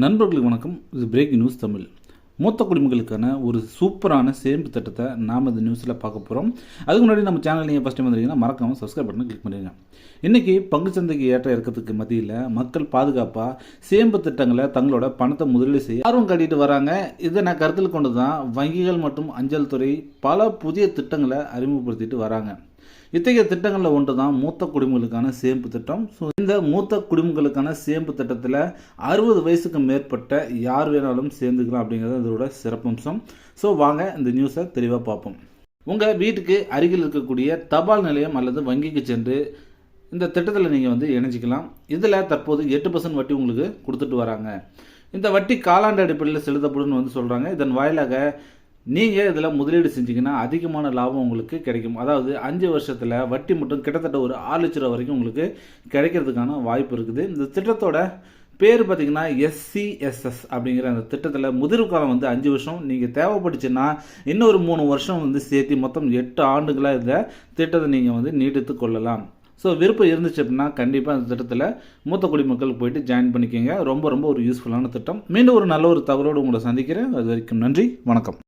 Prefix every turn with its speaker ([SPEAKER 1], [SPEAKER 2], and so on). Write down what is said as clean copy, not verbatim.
[SPEAKER 1] நண்பர்களுக்கு வணக்கம். இது பிரேக்கிங் நியூஸ் தமிழ். மூத்த குடிமக்களுக்கான ஒரு சூப்பரான சேமிப்பு திட்டத்தை நாம் இந்த நியூஸில் பார்க்க போகிறோம். அதுக்கு முன்னாடி நம்ம சேனல் நீங்கள் ஃபஸ்ட் டைம் வந்தீங்கன்னா மறக்காமல் சப்ஸ்கிரைப் பட்டனை கிளிக் பண்ணிடுங்க. இன்றைக்கி பங்குச்சந்தைக்கு ஏற்ற இறக்கத்துக்கு மத்தியில் மக்கள் பாதுகாப்பாக சேமிப்பு திட்டங்களை தங்களோட பணத்தை முதலீடு செய்ய ஆர்வம் காட்டிட்டு வராங்க. இதை நான் கருத்தில் கொண்டு தான் வங்கிகள் மற்றும் அஞ்சல் துறை பல புதிய திட்டங்களை அறிமுகப்படுத்திட்டு வராங்க. இத்தகைய திட்டங்களில் ஒன்று தான் மூத்த குடிமக்களுக்கான சேமிப்பு திட்டம். ஸோ இந்த மூத்த குடிமக்களுக்கான சேமிப்பு திட்டத்தில் 60 வயசுக்கு மேற்பட்ட யார் வேணாலும் சேர்ந்துக்கலாம் அப்படிங்கிறது இதோட சிறப்பம்சம். ஸோ வாங்க இந்த நியூஸை தெளிவாக பார்ப்போம். உங்கள் வீட்டுக்கு அருகில் இருக்கக்கூடிய தபால் நிலையம் அல்லது வங்கிக்கு சென்று இந்த திட்டத்தில் நீங்கள் இணைஞ்சிக்கலாம். இதில் தற்போது 8% வட்டி உங்களுக்கு கொடுத்துட்டு வராங்க. இந்த வட்டி காலாண்டு அடிப்படையில் செலுத்தப்படும் சொல்கிறாங்க. இதன் வாயிலாக நீங்கள் இதில் முதலீடு செஞ்சிங்கன்னா அதிகமான லாபம் உங்களுக்கு கிடைக்கும். அதாவது 5 வருஷத்தில் வட்டி மட்டும் கிட்டத்தட்ட ஒரு 6 லட்ச ரூபா வரைக்கும் உங்களுக்கு கிடைக்கிறதுக்கான வாய்ப்பு இருக்குது. இந்த திட்டத்தோட பேர் பார்த்திங்கன்னா SCSS அப்படிங்கிற அந்த திட்டத்தில் முதிர்வு காலம் 5 வருஷம். நீங்கள் தேவைப்பட்டுச்சுன்னா இன்னொரு 3 வருஷம் சேர்த்து மொத்தம் 8 ஆண்டுகளாக இந்த திட்டத்தை நீங்கள் நீட்டித்து கொள்ளலாம். ஸோ விருப்பம் இருந்துச்சு அப்படின்னா கண்டிப்பாக அந்த திட்டத்தில் மூத்த குடிமக்கள் போயிட்டு ஜாயின் பண்ணிக்கோங்க. ரொம்ப ஒரு யூஸ்ஃபுல்லான திட்டம். மீண்டும் ஒரு நல்ல ஒரு தகவலோடு உங்களை சந்திக்கிறேன். அது வரைக்கும் நன்றி, வணக்கம்.